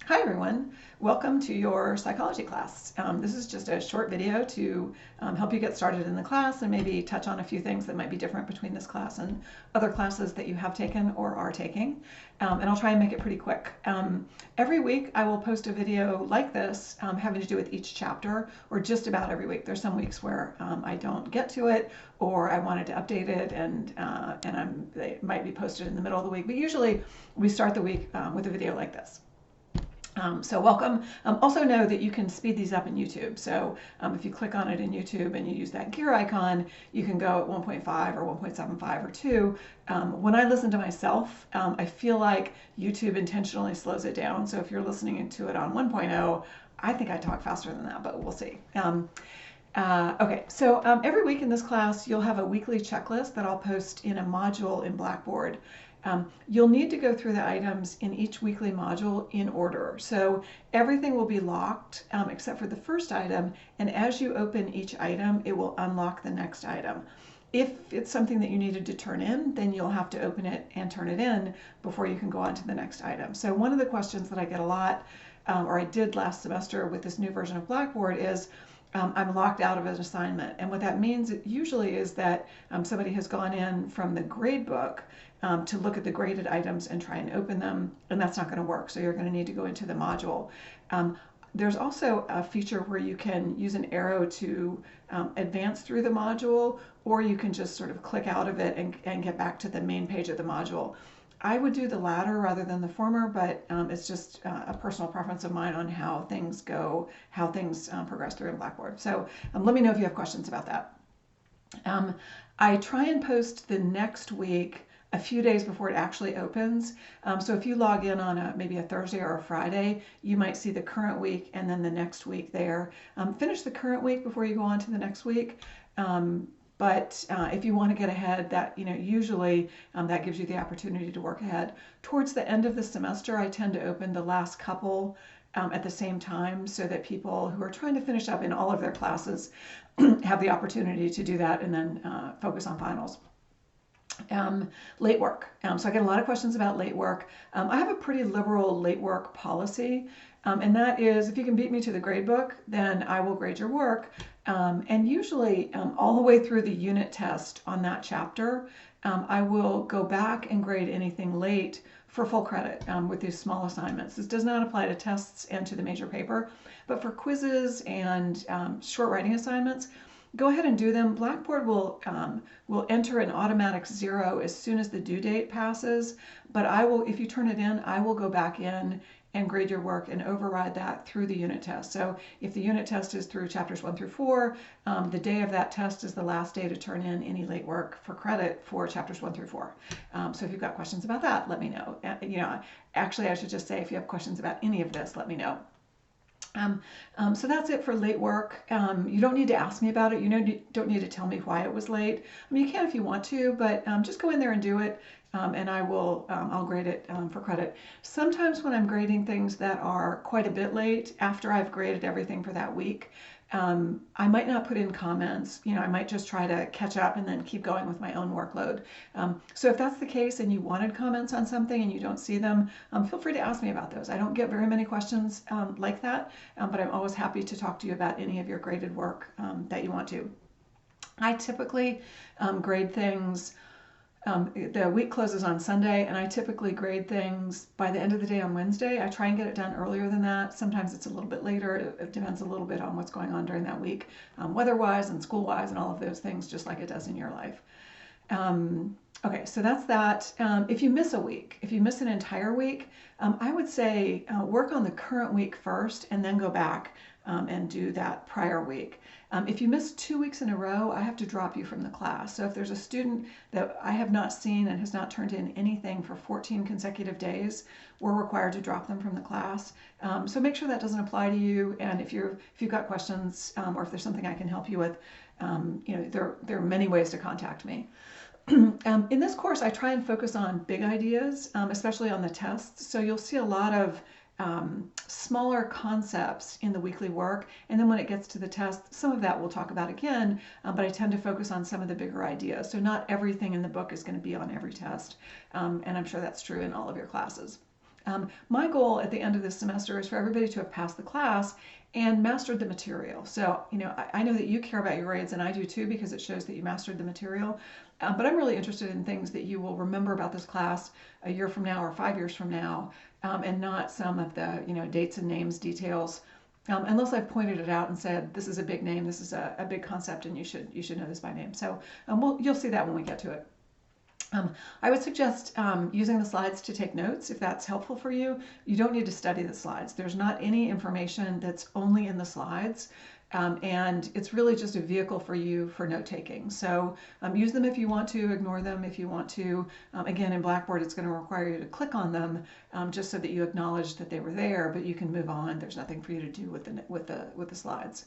Hi everyone, welcome to your psychology class. This is just a short video to help you get started in the class and maybe touch on a few things that might be different between this class and other classes that you have taken or are taking. And I'll try and make it pretty quick. Every week I will post a video like this having to do with each chapter, or just about every week. There's some weeks where I don't get to it, or I wanted to update it and it might be posted in the middle of the week, but usually we start the week with a video like this. So welcome. Also know that you can speed these up in YouTube. So if you click on it in YouTube and you use that gear icon, you can go at 1.5 or 1.75 or 2. When I listen to myself, I feel like YouTube intentionally slows it down. So if you're listening to it on 1.0, I think I talk faster than that, but we'll see. Okay, so every week in this class, you'll have a weekly checklist that I'll post in a module in Blackboard. You'll need to go through the items in each weekly module in order. So everything will be locked except for the first item, and as you open each item, it will unlock the next item. If it's something that you needed to turn in, then you'll have to open it and turn it in before you can go on to the next item. So one of the questions that I get a lot, or I did last semester with this new version of Blackboard, is I'm locked out of an assignment. And what that means usually is that somebody has gone in from the grade book to look at the graded items and try and open them, and that's not going to work. So you're going to need to go into the module. There's also a feature where you can use an arrow to advance through the module, or you can just sort of click out of it and get back to the main page of the module. I would do the latter rather than the former, but it's just a personal preference of mine on how things go, how things progress through in Blackboard. So let me know if you have questions about that. I try and post the next week a few days before it actually opens. So if you log in on maybe a Thursday or a Friday, you might see the current week and then the next week there. Finish the current week before you go on to the next week. But if you want to get ahead, that usually that gives you the opportunity to work ahead. Towards the end of the semester, I tend to open the last couple at the same time, so that people who are trying to finish up in all of their classes have the opportunity to do that and then focus on finals. Late work. So I get a lot of questions about late work. I have a pretty liberal late work policy, and that is, if you can beat me to the grade book, then I will grade your work. And usually all the way through the unit test on that chapter, I will go back and grade anything late for full credit with these small assignments. This does not apply to tests and to the major paper, but for quizzes and short writing assignments, go ahead and do them. Blackboard will enter an automatic 0 as soon as the due date passes, but I will, if you turn it in, I will go back in and grade your work and override that through the unit test. So if the unit test is through chapters 1 through 4, the day of that test is the last day to turn in any late work for credit for chapters 1 through 4. So if you've got questions about that, let me know. Actually, I should just say, if you have questions about any of this, let me know. So that's it for late work. You don't need to ask me about it. You don't need to tell me why it was late. I mean, you can if you want to, but just go in there and do it, and I'll grade it for credit. Sometimes when I'm grading things that are quite a bit late, after I've graded everything for that week, I might not put in comments. I might just try to catch up and then keep going with my own workload. So if that's the case and you wanted comments on something and you don't see them, feel free to ask me about those. I don't get very many questions like that, but I'm always happy to talk to you about any of your graded work that you want to. I typically grade things. The week closes on Sunday, and I typically grade things by the end of the day on Wednesday. I try and get it done earlier than that. Sometimes it's a little bit later. It depends a little bit on what's going on during that week, weather-wise and school-wise and all of those things, just like it does in your life. Okay, so that's that. If you miss a week, if you miss an entire week, I would say work on the current week first and then go back and do that prior week. If you miss 2 weeks in a row, I have to drop you from the class. So if there's a student that I have not seen and has not turned in anything for 14 consecutive days, we're required to drop them from the class. So make sure that doesn't apply to you. And if you've got questions or if there's something I can help you with, there are many ways to contact me. In this course, I try and focus on big ideas, especially on the tests. So you'll see a lot of smaller concepts in the weekly work, and then when it gets to the test, some of that we'll talk about again, but I tend to focus on some of the bigger ideas. So not everything in the book is going to be on every test, and I'm sure that's true in all of your classes. My goal at the end of this semester is for everybody to have passed the class and mastered the material. So, I know that you care about your grades, and I do too, because it shows that you mastered the material. But I'm really interested in things that you will remember about this class a year from now or 5 years from now, and not some of the, dates and names details. Unless I've pointed it out and said, this is a big name, this is a big concept, and you should know this by name. So you'll see that when we get to it. I would suggest using the slides to take notes if that's helpful for you. You don't need to study the slides. There's not any information that's only in the slides, and it's really just a vehicle for you for note taking. So use them if you want to, ignore them if you want to. Again, in Blackboard, it's going to require you to click on them just so that you acknowledge that they were there, but you can move on. There's nothing for you to do with the slides.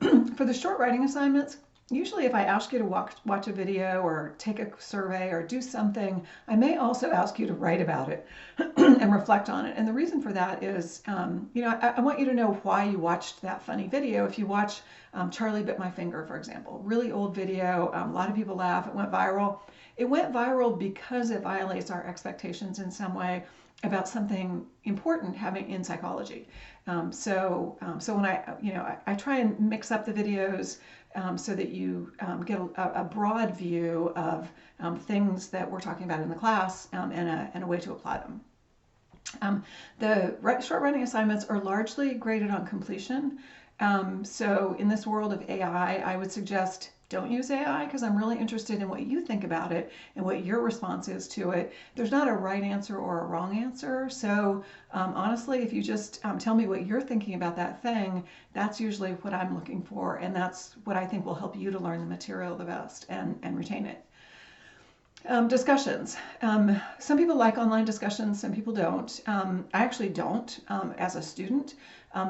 For the short writing assignments, usually if I ask you to watch a video or take a survey or do something, I may also ask you to write about it and reflect on it. And the reason for that is, I want you to know why you watched that funny video. If you watch Charlie Bit My Finger, for example, really old video, a lot of people laugh, it went viral. It went viral because it violates our expectations in some way about something important having in psychology. So when I try and mix up the videos so that you get a broad view of things that we're talking about in the class and a way to apply them. The short writing assignments are largely graded on completion. So in this world of AI, I would suggest don't use AI, because I'm really interested in what you think about it and what your response is to it. There's not a right answer or a wrong answer. So honestly, if you just tell me what you're thinking about that thing, that's usually what I'm looking for, and that's what I think will help you to learn the material the best and retain it. Discussions. Some people like online discussions, some people don't. I actually don't as a student,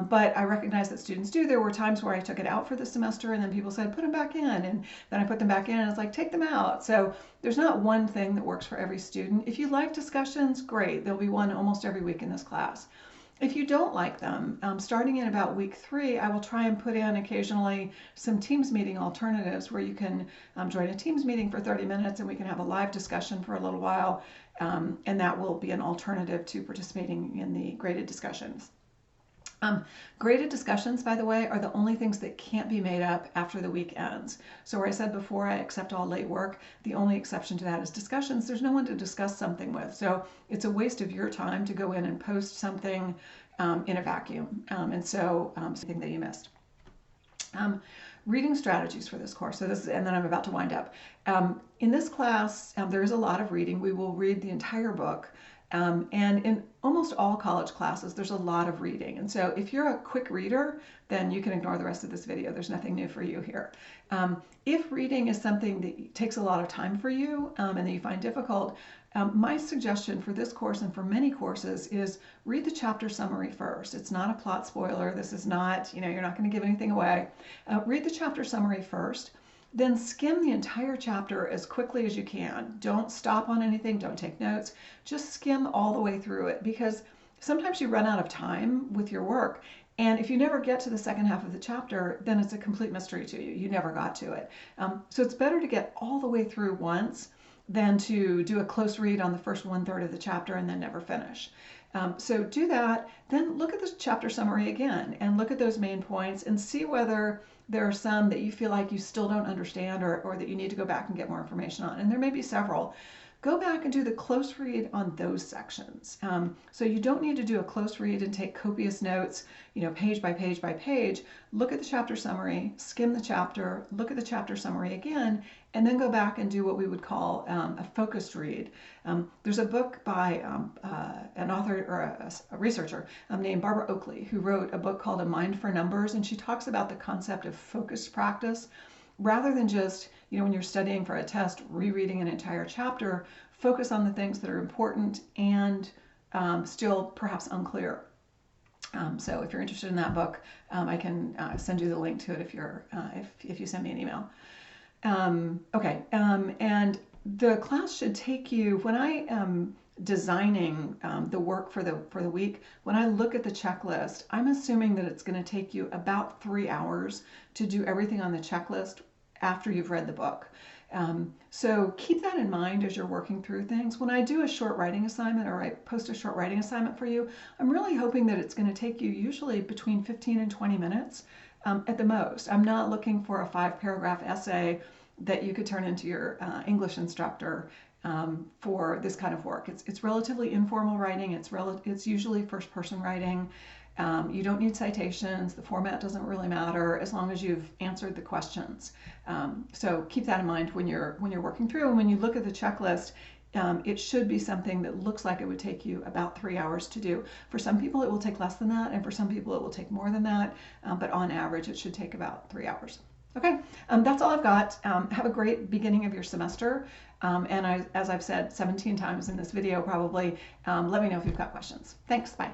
but I recognize that students do. There were times where I took it out for the semester and then people said, put them back in. And then I put them back in and it's like, take them out. So there's not one thing that works for every student. If you like discussions, great. There'll be one almost every week in this class. If you don't like them, starting in about week 3, I will try and put in occasionally some Teams meeting alternatives where you can join a Teams meeting for 30 minutes and we can have a live discussion for a little while, and that will be an alternative to participating in the graded discussions. Graded discussions, by the way, are the only things that can't be made up after the week ends. So where I said before I accept all late work, the only exception to that is discussions. There's no one to discuss something with. So it's a waste of your time to go in and post something in a vacuum. And so something that you missed. Reading strategies for this course. So this is, and then I'm about to wind up. In this class, there is a lot of reading. We will read the entire book. And in almost all college classes, there's a lot of reading. And so if you're a quick reader, then you can ignore the rest of this video. There's nothing new for you here. If reading is something that takes a lot of time for you and that you find difficult, my suggestion for this course and for many courses is read the chapter summary first. It's not a plot spoiler. This is not, you're not going to give anything away. Read the chapter summary first. Then skim the entire chapter as quickly as you can. Don't stop on anything, don't take notes. Just skim all the way through it, because sometimes you run out of time with your work. And if you never get to the second half of the chapter, then it's a complete mystery to you. You never got to it. So it's better to get all the way through once than to do a close read on the first 1/3 of the chapter and then never finish. So do that, then look at the chapter summary again and look at those main points and see whether there are some that you feel like you still don't understand or that you need to go back and get more information on. And there may be several. Go back and do the close read on those sections. So you don't need to do a close read and take copious notes, page by page by page. Look at the chapter summary, skim the chapter, look at the chapter summary again, and then go back and do what we would call a focused read. There's a book by an author or a researcher named Barbara Oakley, who wrote a book called A Mind for Numbers, and she talks about the concept of focused practice. Rather than just, when you're studying for a test, rereading an entire chapter, focus on the things that are important and still perhaps unclear. So if you're interested in that book, I can send you the link to it if you send me an email. Okay, and the class should take you, when I am designing the work for the week, when I look at the checklist, I'm assuming that it's going to take you about 3 hours to do everything on the checklist after you've read the book. So keep that in mind as you're working through things. When I do a short writing assignment or I post a short writing assignment for you, I'm really hoping that it's going to take you usually between 15 and 20 minutes at the most. I'm not looking for a 5-paragraph essay that you could turn into your English instructor for this kind of work. It's relatively informal writing. It's usually first-person writing. You don't need citations. The format doesn't really matter as long as you've answered the questions. So keep that in mind when you're working through. And when you look at the checklist, it should be something that looks like it would take you about 3 hours to do. For some people, it will take less than that, and for some people, it will take more than that. But on average, it should take about 3 hours. Okay, that's all I've got. Have a great beginning of your semester. And as I've said 17 times in this video, probably, let me know if you've got questions. Thanks. Bye.